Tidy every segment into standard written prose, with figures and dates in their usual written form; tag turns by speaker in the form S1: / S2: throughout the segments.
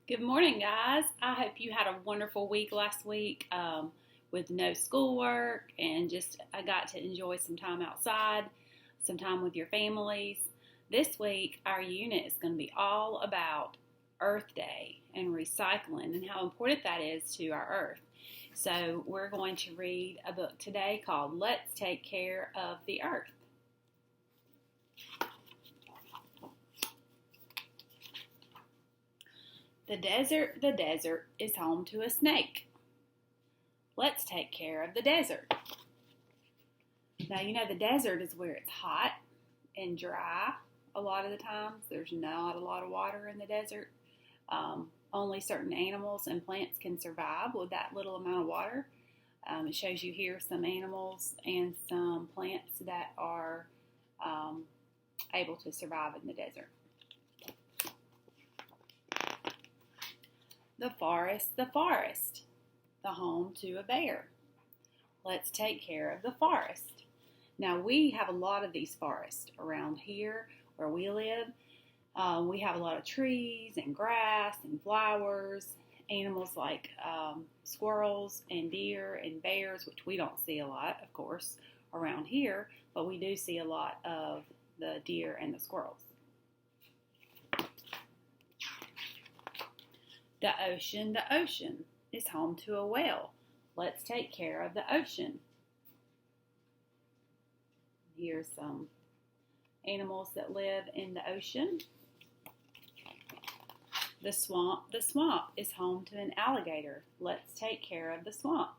S1: Good morning, guys. I hope you had a wonderful week last week with no schoolwork and just I got to enjoy some time outside, some time with your families. This week, our unit is going to be all about Earth Day and recycling and how important that is to our Earth. So, we're going to read a book today called Let's Take Care of the Earth. The desert is home to a snake. Let's take care of the desert. Now, the desert is where it's hot and dry a lot of the times. There's not a lot of water in the desert. Only certain animals and plants can survive with that little amount of water. It shows you here some animals and some plants that are able to survive in the desert. The forest, the home to a bear. Let's take care of the forest. Now, we have a lot of these forests around here where we live. We have a lot of trees and grass and flowers, animals like squirrels and deer and bears, which we don't see a lot, of course, around here, but we do see a lot of the deer and the squirrels. The ocean is home to a whale. Let's take care of the ocean. Here's some animals that live in the ocean. The swamp is home to an alligator. Let's take care of the swamp.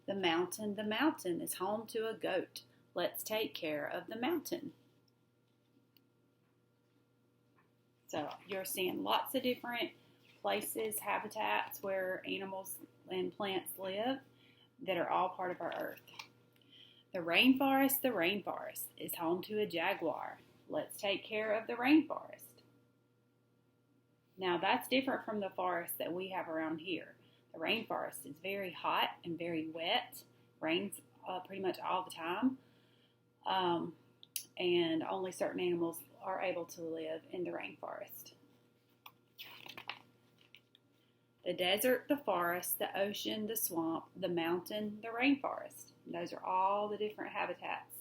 S1: The mountain is home to a goat. Let's take care of the mountain. So you're seeing lots of different places, habitats where animals and plants live that are all part of our earth. The rainforest is home to a jaguar. Let's take care of the rainforest. Now that's different from the forest that we have around here. The rainforest is very hot and very wet. Rains pretty much all the time. And only certain animals are able to live in the rainforest. The desert, the forest, the ocean, the swamp, the mountain, the rainforest. Those are all the different habitats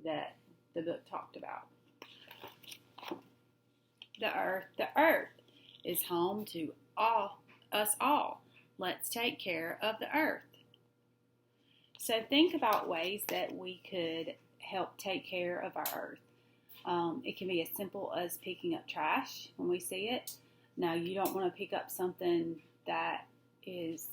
S1: that the book talked about. The earth is home to us all. Let's take care of the earth. So think about ways that we could help take care of our earth. It can be as simple as picking up trash when we see it. Now, you don't want to pick up something that is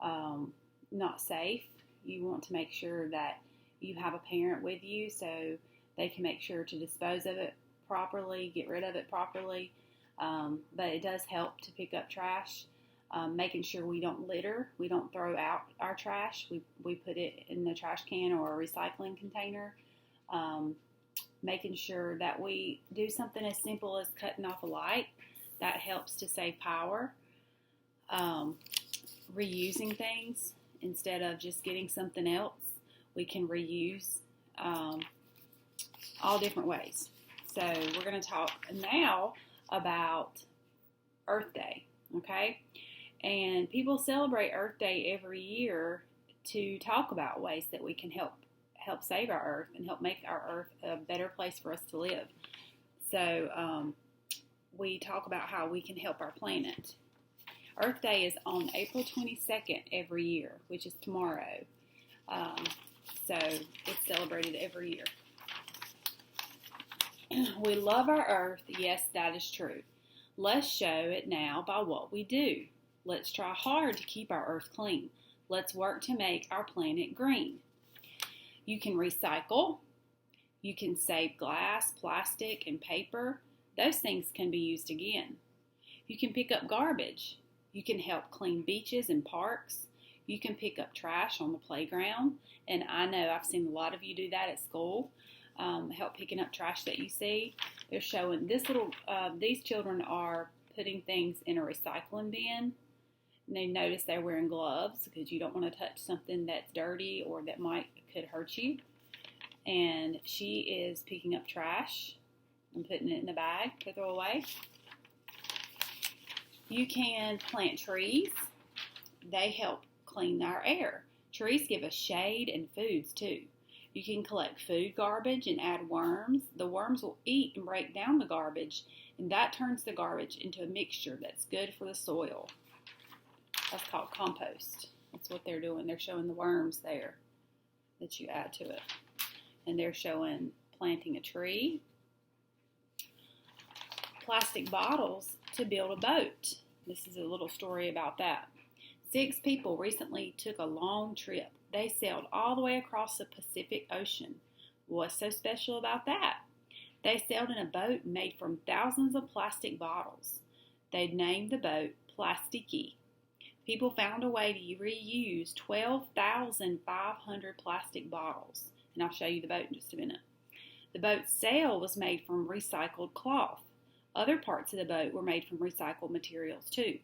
S1: not safe. You want to make sure that you have a parent with you so they can make sure to dispose of it properly, get rid of it properly. But it does help to pick up trash. Making sure we don't litter, we don't throw out our trash. We put it in the trash can or a recycling container. Making sure that we do something as simple as cutting off a light. That helps to save power. Reusing things instead of just getting something else. We can reuse all different ways. So we're going to talk now about Earth Day, okay? And people celebrate Earth Day every year to talk about ways that we can help save our Earth and help make our Earth a better place for us to live. So we talk about how we can help our planet. Earth Day is on April 22nd every year, which is tomorrow. So it's celebrated every year. We love our Earth. Yes, that is true. Let's show it now by what we do. Let's try hard to keep our Earth clean. Let's work to make our planet green. You can recycle. You can save glass, plastic, and paper. Those things can be used again. You can pick up garbage. You can help clean beaches and parks. You can pick up trash on the playground. And I know I've seen a lot of you do that at school. Help picking up trash that you see. They're showing these children are putting things in a recycling bin. And they notice they're wearing gloves because you don't want to touch something that's dirty or that could hurt you. and she is picking up trash and putting it in a bag to throw away. You can plant trees. They help clean our air. Trees give us shade and foods too. You can collect food garbage and add worms. The worms will eat and break down the garbage, and that turns the garbage into a mixture that's good for the soil. That's called compost. That's what they're doing. They're showing the worms there that you add to it. And they're showing planting a tree. Plastic bottles to build a boat. This is a little story about that. 6 people recently took a long trip. They sailed all the way across the Pacific Ocean. What's so special about that? They sailed in a boat made from thousands of plastic bottles. They named the boat Plastiki. People found a way to reuse 12,500 plastic bottles. And I'll show you the boat in just a minute. The boat's sail was made from recycled cloth. Other parts of the boat were made from recycled materials too.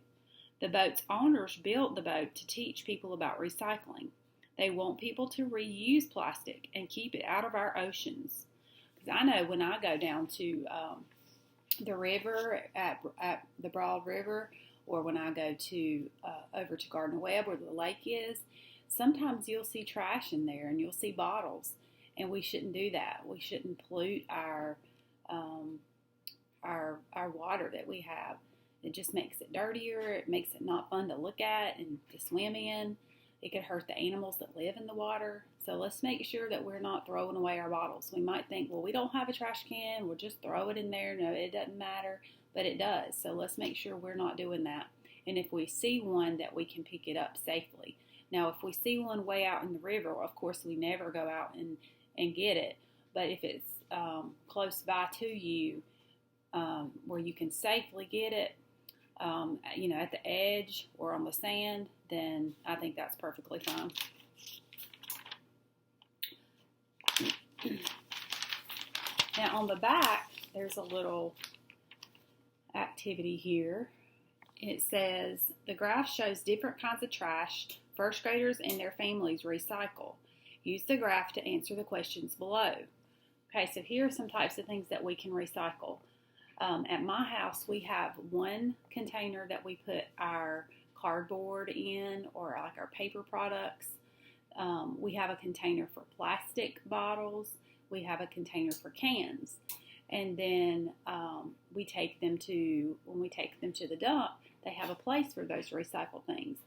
S1: The boat's owners built the boat to teach people about recycling. They want people to reuse plastic and keep it out of our oceans. Because I know when I go down to the river at the Broad River, or when I go to over to Gardner Webb where the lake is, sometimes you'll see trash in there and you'll see bottles, and we shouldn't do that. We shouldn't pollute our water that we have. It just makes it dirtier. It makes it not fun to look at and to swim in. It could hurt the animals that live in the water. So let's make sure that we're not throwing away our bottles. We might think, well, we don't have a trash can. We'll just throw it in there. No, it doesn't matter. But it does. So let's make sure we're not doing that. And if we see one, that we can pick it up safely. Now, if we see one way out in the river, of course, we never go out and get it. But if it's close by to you, where you can safely get it, at the edge or on the sand, then I think that's perfectly fine. Now on the back, there's a little activity here. It says, the graph shows different kinds of trash first graders and their families recycle. Use the graph to answer the questions below. Okay, so here are some types of things that we can recycle. At my house, we have one container that we put our cardboard in, or like our paper products. We have a container for plastic bottles. We have a container for cans. And then when we take them to the dump, they have a place for those recycled things.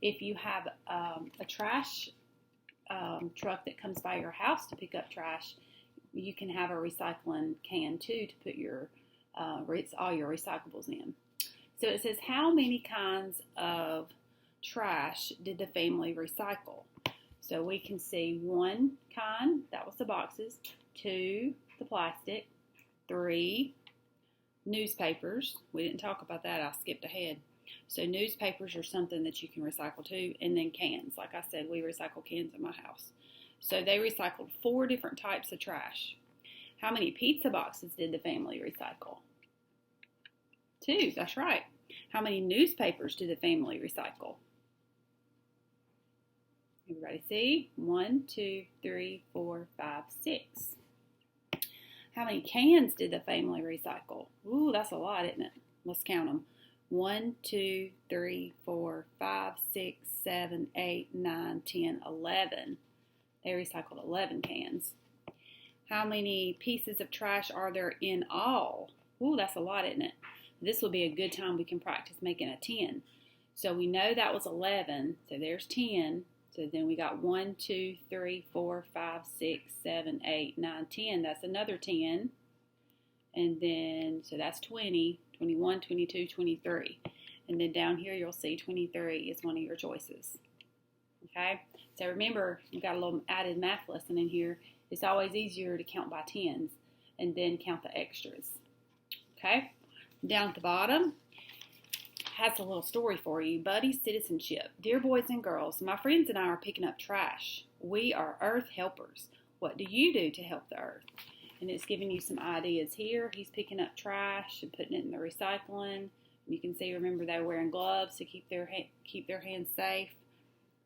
S1: If you have a trash truck that comes by your house to pick up trash, you can have a recycling can too to put all your recyclables in. So it says, how many kinds of trash did the family recycle? So we can see 1 kind, that was the boxes, 2, the plastic, 3, newspapers. We didn't talk about that, I skipped ahead. So newspapers are something that you can recycle too, and then cans. Like I said, we recycle cans in my house. So they recycled 4 different types of trash. How many pizza boxes did the family recycle? 2, that's right. How many newspapers did the family recycle? Everybody see? 1, 2, 3, 4, 5, 6. How many cans did the family recycle? Ooh, that's a lot, isn't it? Let's count them. 1, 2, 3, 4, 5, 6, 7, 8, 9, 10, 11. They recycled 11 cans. How many pieces of trash are there in all? Ooh, that's a lot, isn't it? This will be a good time we can practice making a 10. So we know that was 11, so there's 10. So then we got 1, 2, 3, 4, 5, 6, 7, 8, 9, 10. That's another 10. And then, so that's 20, 21, 22, 23. And then down here you'll see 23 is one of your choices. Okay? So remember, we've got a little added math lesson in here. It's always easier to count by tens and then count the extras. Okay? Down at the bottom has a little story for you. Buddy citizenship. Dear boys and girls, my friends and I are picking up trash. We are earth helpers. What do you do to help the earth? And it's giving you some ideas here. He's picking up trash and putting it in the recycling. You can see, remember, they're wearing gloves to keep their hands safe.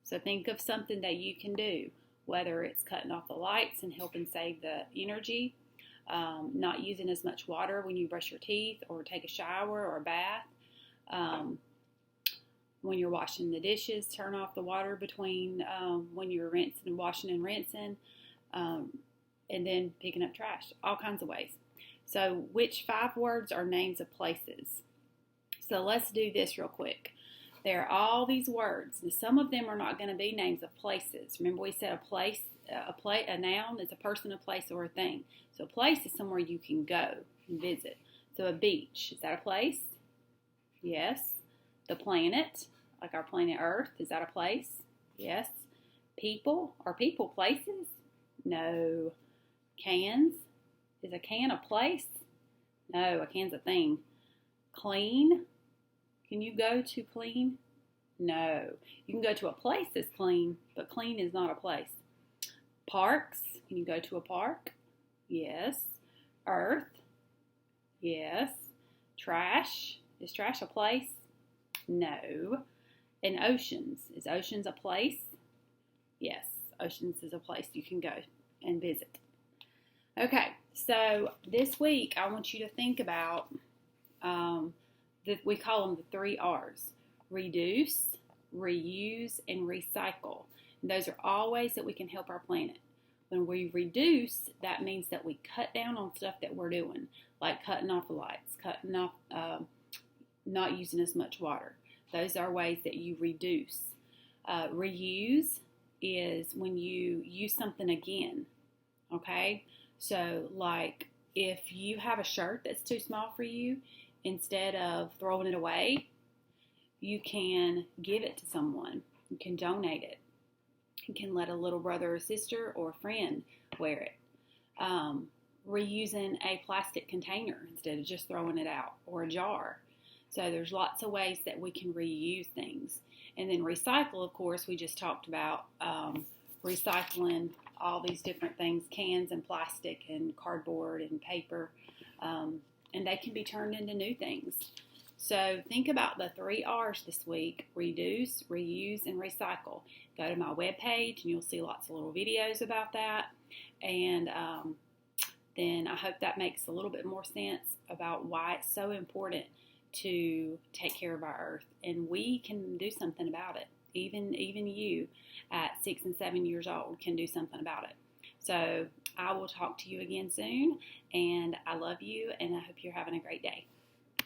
S1: So think of something that you can do. whether it's cutting off the lights and helping save the energy, not using as much water when you brush your teeth or take a shower or a bath. When you're washing the dishes, turn off the water between when you're rinsing, washing and rinsing, and then picking up trash. All kinds of ways. So which 5 words are names of places? So let's do this real quick. There are all these words, and some of them are not going to be names of places. Remember we said a noun is a person, a place, or a thing. So a place is somewhere you can go and visit. So a beach, is that a place? Yes. The planet, like our planet Earth, is that a place? Yes. People, are people places? No. Cans, is a can a place? No, a can's a thing. Clean, can you go to clean? No. You can go to a place that's clean, but clean is not a place. Parks, can you go to a park? Yes. Earth, yes. Trash, is trash a place? No. And oceans, is oceans a place? Yes, oceans is a place you can go and visit. Okay, so this week I want you to think about, we call them the 3 R's: reduce, reuse, and recycle. And those are all ways that we can help our planet. When we reduce, that means that we cut down on stuff that we're doing, like cutting off the lights, cutting off, not using as much water. Those are ways that you reduce. Reuse is when you use something again, okay? So like if you have a shirt that's too small for you, instead of throwing it away, you can give it to someone. You can donate it. You can let a little brother or sister or friend wear it. Reusing a plastic container instead of just throwing it out, or a jar. So there's lots of ways that we can reuse things. And then recycle, of course, we just talked about recycling all these different things, cans and plastic and cardboard and paper, and they can be turned into new things. So think about the 3 R's this week: reduce, reuse, and recycle. Go to my webpage and you'll see lots of little videos about that. And then I hope that makes a little bit more sense about why it's so important to take care of our earth. And we can do something about it. Even you at 6 and 7 years old can do something about it. So I will talk to you again soon, and I love you, and I hope you're having a great day.